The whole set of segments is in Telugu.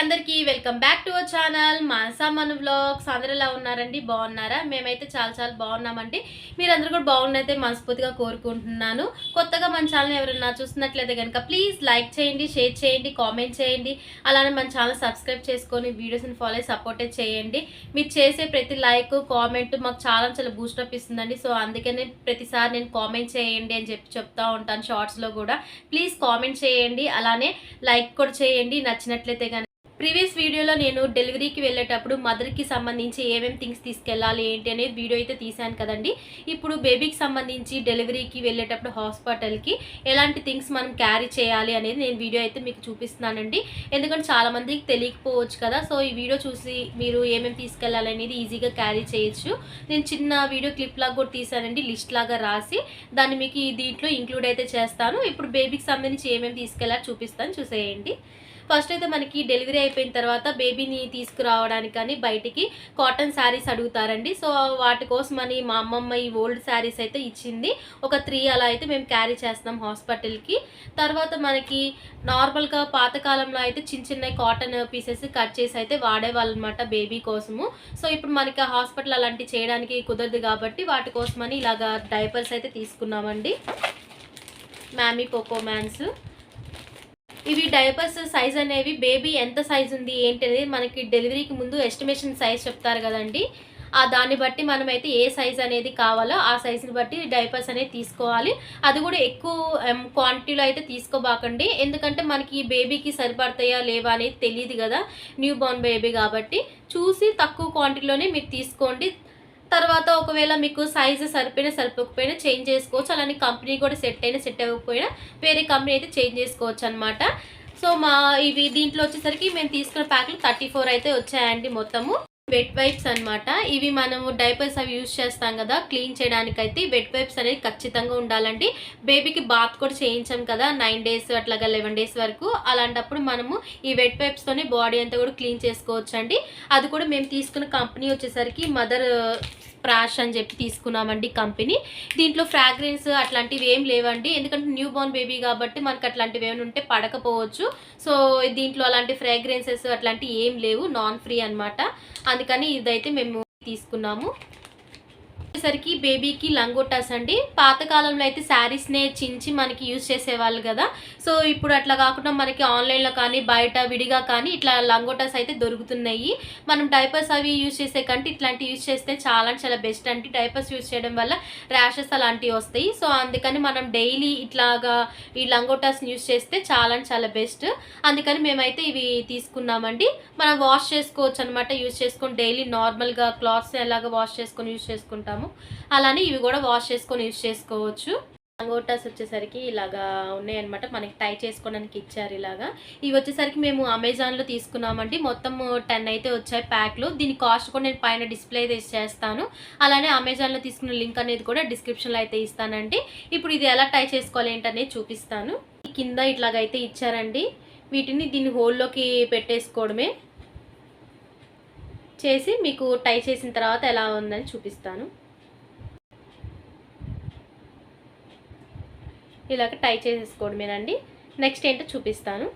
అందరికీ welcome back to our channel Manasa మన వ్లాగ్స్. అందరూ ఎలా ఉన్నారండి? బాగున్నారా? మేమైతే చాలా బాగున్నామండి. మీరందరూ కూడా బాగున్నైతే మనస్ఫూర్తిగా కోరుకుంటున్నాను. కొత్తగా మన ఛానల్ ఎవరైనా చూస్తున్నట్లయితే కనుక ప్లీజ్ లైక్ చేయండి, షేర్ చేయండి, కామెంట్ చేయండి. అలానే మన ఛానల్ సబ్స్క్రైబ్ చేసుకొని వీడియోస్ని ఫాలో సపోర్ట్ చేయండి. మీరు చేసే ప్రతి లైక్ కామెంట్ మాకు చాలా బూస్టప్ ఇస్తుందండి. సో అందుకనే ప్రతిసారి నేను కామెంట్ చేయండి అని చెప్తా ఉంటాను షార్ట్స్లో కూడా. ప్లీజ్ కామెంట్ చేయండి, అలానే లైక్ కూడా చేయండి నచ్చినట్లయితే కనుక. ప్రీవియస్ వీడియోలో నేను డెలివరీకి వెళ్ళేటప్పుడు మదర్కి సంబంధించి ఏమేమి థింగ్స్ తీసుకెళ్ళాలి ఏంటి అనేది వీడియో అయితే తీశాను కదండి. ఇప్పుడు బేబీకి సంబంధించి డెలివరీకి వెళ్ళేటప్పుడు హాస్పిటల్కి ఎలాంటి థింగ్స్ మనం క్యారీ చేయాలి అనేది నేను వీడియో అయితే మీకు చూపిస్తున్నానండి. ఎందుకంటే చాలామందికి తెలియకపోవచ్చు కదా. సో ఈ వీడియో చూసి మీరు ఏమేమి తీసుకెళ్ళాలి అనేది ఈజీగా క్యారీ చేయొచ్చు. నేను చిన్న వీడియో క్లిప్ లాగా కూడా తీసానండి, లిస్ట్ లాగా రాసి దాన్ని మీకు దీంట్లో ఇంక్లూడ్ అయితే చేస్తాను. ఇప్పుడు బేబీకి సంబంధించి ఏమేమి తీసుకెళ్ళాలి చూపిస్తాను, చూసేయండి. ఫస్ట్ అయితే మనకి డెలివరీ అయిపోయిన తర్వాత బేబీని తీసుకురావడానికి కానీ బయటికి కాటన్ శారీస్ అడుగుతారండి. సో వాటి కోసమని మా అమ్మమ్మ ఈ ఓల్డ్ శారీస్ అయితే ఇచ్చింది. ఒక 3 అలా అయితే మేము క్యారీ చేస్తాం హాస్పిటల్కి. తర్వాత మనకి నార్మల్గా పాతకాలంలో అయితే చిన్న కాటన్ పీసెస్ కట్ చేసి అయితే వాడేవాళ్ళు అనమాట బేబీ కోసము. సో ఇప్పుడు మనకి హాస్పిటల్ అలాంటివి చేయడానికి కుదరదు కాబట్టి వాటి కోసమని ఇలాగా డైపర్స్ అయితే తీసుకున్నామండి. MamyPoko pants. ఇవి డైపర్స్ సైజ్ అనేవి బేబీ ఎంత సైజ్ ఉంది ఏంటి అనేది మనకి డెలివరీకి ముందు ఎస్టిమేషన్ సైజ్ చెప్తారు కదండి. దాన్ని బట్టి మనమైతే ఏ సైజ్ అనేది కావాలో ఆ సైజుని బట్టి డైపర్స్ అనేది తీసుకోవాలి. అది కూడా ఎక్కువ క్వాంటిటీలో అయితే తీసుకోబాకండి, ఎందుకంటే మనకి బేబీకి సరిపడతాయా లేవా అనేది తెలియదు కదా, న్యూ బోర్న్ బేబీ కాబట్టి చూసి తక్కువ క్వాంటిటీలోనే మీరు తీసుకోండి. తర్వాత ఒకవేళ మీకు సైజు సరిపోకపోయినా చేంజ్ చేసుకోవచ్చు. అలానే కంపెనీ కూడా సెట్ అవ్వకపోయినా వేరే కంపెనీ అయితే చేంజ్ చేసుకోవచ్చు అనమాట. సో ఇవి దీంట్లో వచ్చేసరికి మేము తీసుకున్న ప్యాక్లు 34 అయితే వచ్చాయండి మొత్తము. వెట్ వైప్స్ అనమాట. ఇవి మనము డైపర్స్ అవి యూజ్ చేస్తాం కదా క్లీన్ చేయడానికైతే వెట్ వైప్స్ అనేది ఖచ్చితంగా ఉండాలండి. బేబీకి బాత్ కూడా చేయించాం కదా 9 డేస్ అట్లాగా 11 డేస్ వరకు. అలాంటప్పుడు మనము ఈ వెట్ వైప్స్తోనే బాడీ అంతా కూడా క్లీన్ చేసుకోవచ్చు అండి. అది కూడా మేము తీసుకున్న కంపెనీ వచ్చేసరికి మదర్ ప్రాష్ అని చెప్పి తీసుకున్నామండి కంపెనీ. దీంట్లో ఫ్రాగ్రెన్స్ అట్లాంటివి ఏం లేవండి, ఎందుకంటే న్యూ బోర్న్ బేబీ కాబట్టి మనకు అట్లాంటివి ఏమైనా ఉంటే పడకపోవచ్చు. సో దీంట్లో అలాంటి ఫ్రాగ్రెన్సెస్ అట్లాంటివి ఏం లేవు, నాన్ ఫ్రీ అనమాట. అందుకని ఇదైతే మేము తీసుకున్నాము. వచ్చేసరికి బేబీకి లంగోటాస్ అండి. పాతకాలంలో అయితే శారీస్నే చించి మనకి యూజ్ చేసేవాళ్ళు కదా. సో ఇప్పుడు అట్లా కాకుండా మనకి ఆన్లైన్లో కానీ బయట విడిగా కానీ ఇట్లా లంగోటాస్ అయితే దొరుకుతున్నాయి. మనం డైపర్స్ అవి యూజ్ చేసే కంటే ఇట్లాంటివి యూజ్ చేస్తే చాలా బెస్ట్ అండి. డైపర్స్ యూజ్ చేయడం వల్ల ర్యాషెస్ అలాంటివి వస్తాయి. సో అందుకని మనం డైలీ ఇట్లాగా ఈ లంగోటాస్ని యూజ్ చేస్తే చాలా బెస్ట్. అందుకని మేమైతే ఇవి తీసుకున్నామండి. మనం వాష్ చేసుకోవచ్చు అనమాట, యూజ్ చేసుకొని డైలీ నార్మల్గా క్లాత్స్ ఎలాగా వాష్ చేసుకొని యూజ్ చేసుకుంటాము అలానే ఇవి కూడా వాష్ చేసుకొని యూజ్ చేసుకోవచ్చు. లంగోటాస్ వచ్చేసరికి ఇలాగా ఉన్నాయన్నమాట, మనకి టై చేసుకోవడానికి ఇచ్చారు ఇలాగా. ఇవి వచ్చేసరికి మేము అమెజాన్లో తీసుకున్నామండి. మొత్తం 10 అయితే వచ్చాయి ప్యాక్లు. దీని కాస్ట్ కూడా నేను పైన డిస్ప్లే చేస్తాను. అలానే అమెజాన్లో తీసుకున్న లింక్ అనేది కూడా డిస్క్రిప్షన్లో అయితే ఇస్తానండి. ఇప్పుడు ఇది ఎలా టై చేసుకోవాలి ఏంటనేది చూపిస్తాను. కింద ఇట్లాగైతే ఇచ్చారండి. వీటిని దీని హోల్లోకి పెట్టేసుకోవడమే చేసి మీకు టై చేసిన తర్వాత ఎలా ఉందని చూపిస్తాను. ఇలాగ టై చేసేసుకోవడమేనండి. నెక్స్ట్ ఏంటో చూపిస్తాను.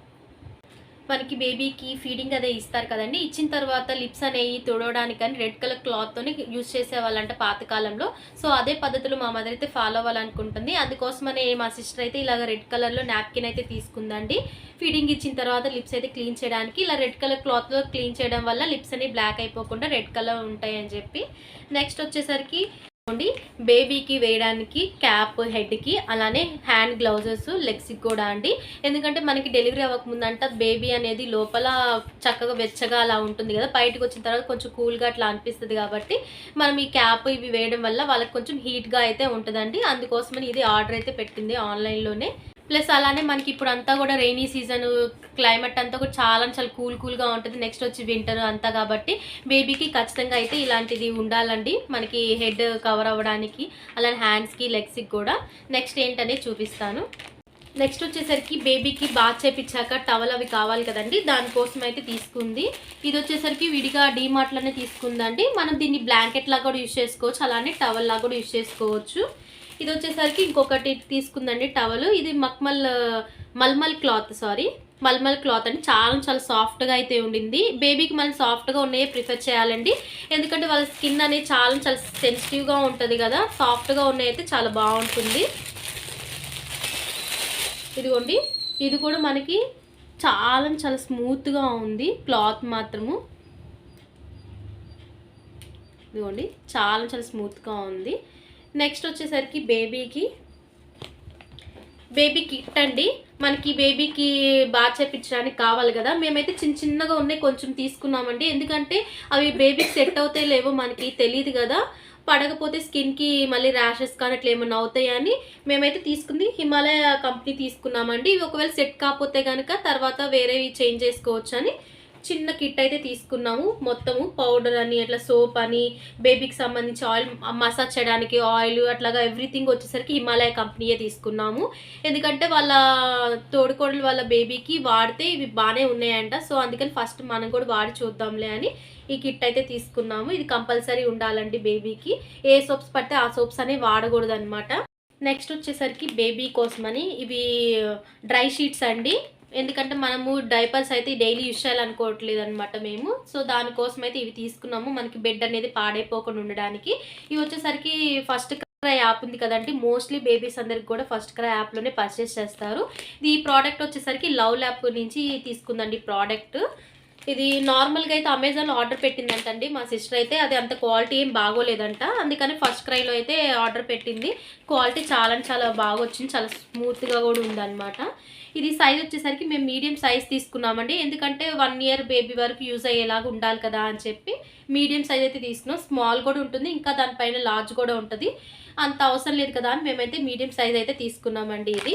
మనకి బేబీకి ఫీడింగ్ అదే ఇస్తారు కదండి. ఇచ్చిన తర్వాత లిప్స్ అనేవి తుడవడానికి కానీ రెడ్ కలర్ క్లాత్తోని యూజ్ చేసేవాళ్ళంట పాతకాలంలో. సో అదే పద్ధతులు మా మదర్ అయితే ఫాలో అవ్వాలనుకుంటుంది. అందుకోసమనే మా సిస్టర్ అయితే ఇలాగ రెడ్ కలర్లో నాప్కిన్ అయితే తీసుకుందండి. ఫీడింగ్ ఇచ్చిన తర్వాత లిప్స్ అయితే క్లీన్ చేయడానికి ఇలా రెడ్ కలర్ క్లాత్లో క్లీన్ చేయడం వల్ల లిప్స్ అనేవి బ్లాక్ అయిపోకుండా రెడ్ కలర్ ఉంటాయి అని చెప్పి. నెక్స్ట్ వచ్చేసరికి బేబీకి వేయడానికి క్యాప్ హెడ్కి, అలానే హ్యాండ్ గ్లౌజెస్ లెగ్స్కి కూడా అండి. ఎందుకంటే మనకి డెలివరీ అవ్వకముందంట బేబీ అనేది లోపల చక్కగా వెచ్చగా అలా ఉంటుంది కదా, బయటకు వచ్చిన తర్వాత కొంచెం కూల్గా అట్లా అనిపిస్తుంది కాబట్టి మనం ఈ క్యాప్ ఇవి వేయడం వల్ల వాళ్ళకి కొంచెం హీట్గా అయితే ఉంటుందండి. అందుకోసమని ఇది ఆర్డర్ అయితే పెట్టింది ఆన్లైన్లోనే. ప్లస్ అలానే మనకి ఇప్పుడు అంతా కూడా రెయినీ సీజన్ క్లైమేట్ అంతా కూడా చాలా కూల్గా ఉంటుంది. నెక్స్ట్ వచ్చి వింటర్ అంతా కాబట్టి బేబీకి ఖచ్చితంగా అయితే ఇలాంటిది ఉండాలండి మనకి హెడ్ కవర్ అవ్వడానికి, అలానే హ్యాండ్స్కి లెగ్స్కి కూడా. నెక్స్ట్ ఏంటనేది చూపిస్తాను. నెక్స్ట్ వచ్చేసరికి బేబీకి బాత్ చేపించాక టవల్ అవి కావాలి కదండి, దానికోసం అయితే తీసుకుంది. ఇది వచ్చేసరికి విడిగా డీమార్ట్లోనే తీసుకుందండి. మనం దీన్ని బ్లాంకెట్ లాగా కూడా యూజ్ చేసుకోవచ్చు, అలానే టవల్ లాగా కూడా యూజ్ చేసుకోవచ్చు. ఇది వచ్చేసరికి ఇంకొకటి తీసుకుందండి టవల్. ఇది మల్మల్ క్లాత్, సారీ మల్మల్ క్లాత్ అండి. చాలా చాలా సాఫ్ట్గా అయితే ఉండింది. బేబీకి మనం సాఫ్ట్గా ఉన్నాయే ప్రిఫర్ చేయాలండి, ఎందుకంటే వాళ్ళ స్కిన్ అనేది చాలా చాలా సెన్సిటివ్గా ఉంటుంది కదా. సాఫ్ట్గా ఉన్నాయి అయితే చాలా బాగుంటుంది. ఇదిగోండి, ఇది కూడా మనకి చాలా చాలా స్మూత్గా ఉంది క్లాత్ మాత్రము. ఇదిగోండి, చాలా చాలా స్మూత్గా ఉంది. నెక్స్ట్ వచ్చేసరికి బేబీ కిట్ అండి. మనకి బేబీకి బాగా చేపించడానికి కావాలి కదా. మేమైతే చిన్నగా ఉన్నాయి కొంచెం తీసుకున్నామండి, ఎందుకంటే అవి బేబీకి సెట్ అవుతాయి లేవో మనకి తెలియదు కదా. పడకపోతే స్కిన్కి మళ్ళీ ర్యాషెస్ కానీ అట్లా ఏమన్నా అవుతాయని మేమైతే తీసుకుంది హిమాలయ కంపెనీ తీసుకున్నామండి. ఇవి ఒకవేళ సెట్ కాకపోతే కనుక తర్వాత వేరేవి చేంజ్ చేసుకోవచ్చు అని చిన్న కిట్ అయితే తీసుకున్నాము. మొత్తము పౌడర్ అని, అట్లా సోప్ అని, బేబీకి సంబంధించి ఆయిల్ మసాజ్ చేయడానికి ఆయిల్, అట్లాగా ఎవ్రీథింగ్ వచ్చేసరికి హిమాలయ కంపెనీయే తీసుకున్నాము. ఎందుకంటే వాళ్ళ తోడుకోడలు వాళ్ళ బేబీకి వాడితే ఇవి బాగానే ఉన్నాయంట. సో అందుకని ఫస్ట్ మనం కూడా వాడి చూద్దాంలే అని ఈ కిట్ అయితే తీసుకున్నాము. ఇది కంపల్సరీ ఉండాలండి బేబీకి. ఏ సోప్స్ పడితే ఆ సోప్స్ అనేవి వాడకూడదు అనమాట. నెక్స్ట్ వచ్చేసరికి బేబీ కోసమని ఇవి డ్రై షీట్స్ అండి. ఎందుకంటే మనము డైపర్స్ అయితే డైలీ యూజ్ చేయాలనుకోవట్లేదు అనమాట మేము. సో దానికోసం అయితే ఇవి తీసుకున్నాము, మనకి బెడ్ అనేది పాడైపోకుండా ఉండడానికి. ఇవి వచ్చేసరికి ఫస్ట్ క్రై యాప్ ఉంది కదండి, మోస్ట్లీ బేబీస్ అందరికి కూడా ఫస్ట్ క్రై యాప్లోనే పర్చేస్ చేస్తారు. ఈ ప్రోడక్ట్ వచ్చేసరికి లవ్ ల్యాబ్ నుంచి తీసుకుందండి ప్రోడక్ట్. ఇది నార్మల్గా అయితే అమెజాన్లో ఆర్డర్ పెట్టిందంటండి మా సిస్టర్ అయితే. అది అంత క్వాలిటీ ఏం బాగోలేదంట, అందుకని ఫస్ట్ క్రైలో అయితే ఆర్డర్ పెట్టింది. క్వాలిటీ చాలా చాలా బాగా వచ్చింది, చాలా స్మూత్గా కూడా ఉందన్నమాట. ఇది సైజ్ వచ్చేసరికి మేము మీడియం సైజ్ తీసుకున్నామండి, ఎందుకంటే 1 ఇయర్ బేబీ వరకు యూజ్ అయ్యేలాగా ఉండాలి కదా అని చెప్పి మీడియం సైజ్ అయితే తీసుకున్నాం. స్మాల్ కూడా ఉంటుంది, ఇంకా దానిపైన లార్జ్ కూడా ఉంటుంది. అంత అవసరం లేదు కదా అని మేమైతే మీడియం సైజ్ అయితే తీసుకున్నామండి. ఇది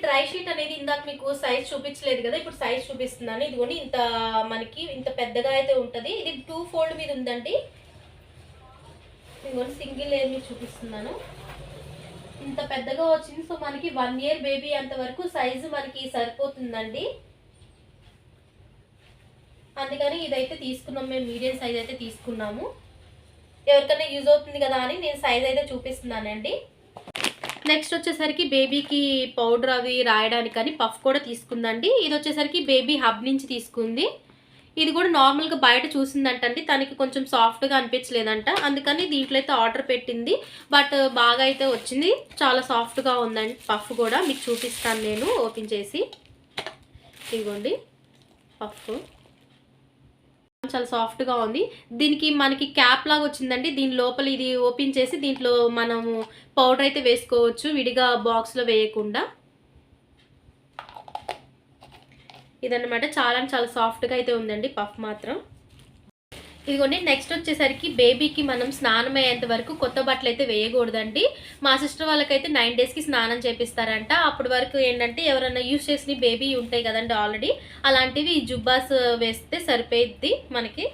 డ్రై షీట్ అనేది ఇందాక మీకు సైజ్ చూపించలేదు కదా, ఇప్పుడు సైజ్ చూపిస్తున్నాను. ఇదిగోండి, ఇంత మనకి ఇంత పెద్దగా అయితే ఉంటుంది. ఇది 2 ఫోల్డ్ మీద ఉందండి. ఇదిగోండి, సింగిల్ లేయర్ మీద చూపిస్తున్నాను. ఇంత పెద్దగా వచ్చింది. సో మనకి 1 ఇయర్ బేబీ అంత వరకు సైజు మనకి సరిపోతుందండి. అందుకని ఇదైతే తీసుకున్నాం మేము, మీడియం సైజ్ అయితే తీసుకున్నాము. ఎవరికైనా యూజ్ అవుతుంది కదా అని నేను సైజ్ అయితే చూపిస్తున్నానండి. నెక్స్ట్ వచ్చేసరికి బేబీకి పౌడర్ అవి రాయడానికని పఫ్ కూడా తీసుకుందండి. ఇది వచ్చేసరికి బేబీ హబ్ నుంచి తీసుకుంది. ఇది కూడా నార్మల్గా బయట చూసిందంటండి, తనకి కొంచెం సాఫ్ట్గా అనిపించలేదంట, అందుకని దీంట్లో అయితే ఆర్డర్ పెట్టింది. బట్ బాగా అయితే వచ్చింది, చాలా సాఫ్ట్గా ఉందండి. పఫ్ కూడా మీకు చూపిస్తాను నేను ఓపెన్ చేసి. ఇదిగోండి పఫ్, చాలా సాఫ్ట్గా ఉంది. దీనికి మనకి క్యాప్ లాగా వచ్చిందండి. దీని లోపల ఇది ఓపెన్ చేసి దీంట్లో మనము పౌడర్ అయితే వేసుకోవచ్చు, విడిగా బాక్స్లో వేయకుండా. ఇదన్నమాట, చాలా చాలా సాఫ్ట్గా అయితే ఉందండి పఫ్ మాత్రం. ఇదిగోండి, నెక్స్ట్ వచ్చేసరికి బేబీకి మనం స్నానం అయ్యేంత వరకు కొత్త బట్టలు అయితే వేయకూడదండి. మా సిస్టర్ వాళ్ళకైతే 9 డేస్కి స్నానం చేపిస్తారంట. అప్పటి వరకు ఏంటంటే ఎవరైనా యూజ్ చేసిన బేబీ ఉంటాయి కదండి ఆల్రెడీ, అలాంటివి జుబ్బాస్ వేస్తే సరిపోయిద్ది మనకి.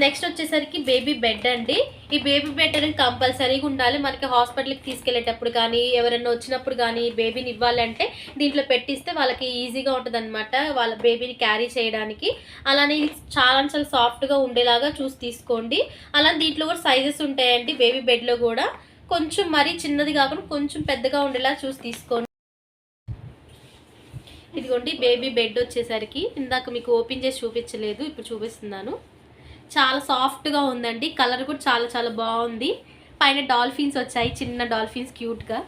నెక్స్ట్ వచ్చేసరికి బేబీ బెడ్ అండి. ఈ బేబీ బెడ్ అనేది కంపల్సరీగా ఉండాలి. మనకి హాస్పిటల్కి తీసుకెళ్లేటప్పుడు కానీ ఎవరైనా వచ్చినప్పుడు కానీ బేబీని ఇవ్వాలంటే దీంట్లో పెట్టిస్తే వాళ్ళకి ఈజీగా ఉంటుంది అనమాట, వాళ్ళ బేబీని క్యారీ చేయడానికి. అలానే చాలా చాలా సాఫ్ట్గా ఉండేలాగా చూసి తీసుకోండి. అలా దీంట్లో కూడా సైజెస్ ఉంటాయండి బేబీ బెడ్లో కూడా. కొంచెం మరీ చిన్నది కాకుండా కొంచెం పెద్దగా ఉండేలా చూసి తీసుకోండి. ఇదిగోండి బేబీ బెడ్ వచ్చేసరికి ఇందాక మీకు ఓపెన్ చేసి చూపించలేదు, ఇప్పుడు చూపిస్తున్నాను. చాలా సాఫ్ట్గా ఉందండి, కలర్ కూడా చాలా చాలా బాగుంది. పైన డాల్ఫిన్స్ వచ్చాయి, చిన్న డాల్ఫిన్స్ క్యూట్గా.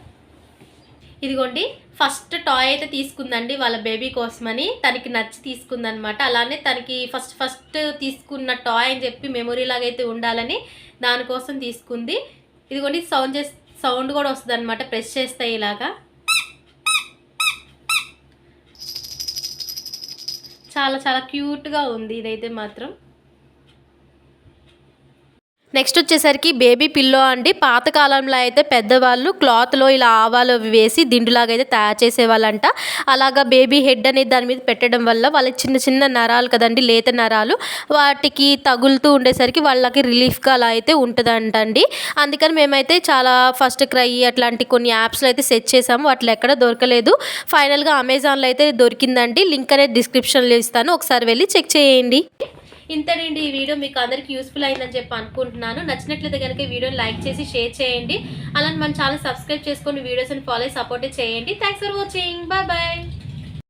ఇదిగోండి, ఫస్ట్ టాయ్ అయితే తీసుకుందండి వాళ్ళ బేబీ కోసమని, తనకి నచ్చి తీసుకుందనమాట. అలానే తనకి ఫస్ట్ తీసుకున్న టాయ్ అని చెప్పి మెమొరీ లాగా అయితే ఉండాలని దానికోసం తీసుకుంది. ఇదిగోండి, సౌండ్ కూడా వస్తుంది అనమాట ప్రెస్ చేస్తే ఇలాగా. చాలా చాలా క్యూట్గా ఉంది ఇదైతే మాత్రం. నెక్స్ట్ వచ్చేసరికి బేబీ పిల్లో అండి. పాతకాలంలో అయితే పెద్దవాళ్ళు క్లాత్లో ఇలా ఆవాలు వేసి దిండులాగా అయితే తయారు చేసేవాళ్ళంట. అలాగా బేబీ హెడ్ అనేది దాని మీద పెట్టడం వల్ల వాళ్ళకి చిన్న చిన్న నరాలు కదండి, లేత నరాలు, వాటికి తగులుతూ ఉండేసరికి వాళ్ళకి రిలీఫ్గా అలా అయితే ఉంటుందంటండి. అందుకని మేమైతే చాలా ఫస్ట్ క్రై అట్లాంటి కొన్ని యాప్స్లో అయితే సెర్చ్ చేసాము, అట్లా ఎక్కడ దొరకలేదు. ఫైనల్గా అమెజాన్లో అయితే దొరికిందండి. లింక్ అనేది డిస్క్రిప్షన్లో ఇస్తాను, ఒకసారి వెళ్ళి చెక్ చేయండి. ఇంతేనండి, ఈ వీడియో మీకు అందరికీ యూస్ఫుల్ అయిందని చెప్పి అనుకుంటున్నాను. నచ్చినట్లయితే కనుక ఈ వీడియోని లైక్ చేసి షేర్ చేయండి. అలానే మన ఛానల్ సబ్స్క్రైబ్ చేసుకొని వీడియోస్ని ఫాలో సపోర్ట్ చేయండి. Thanks for watching, bye bye.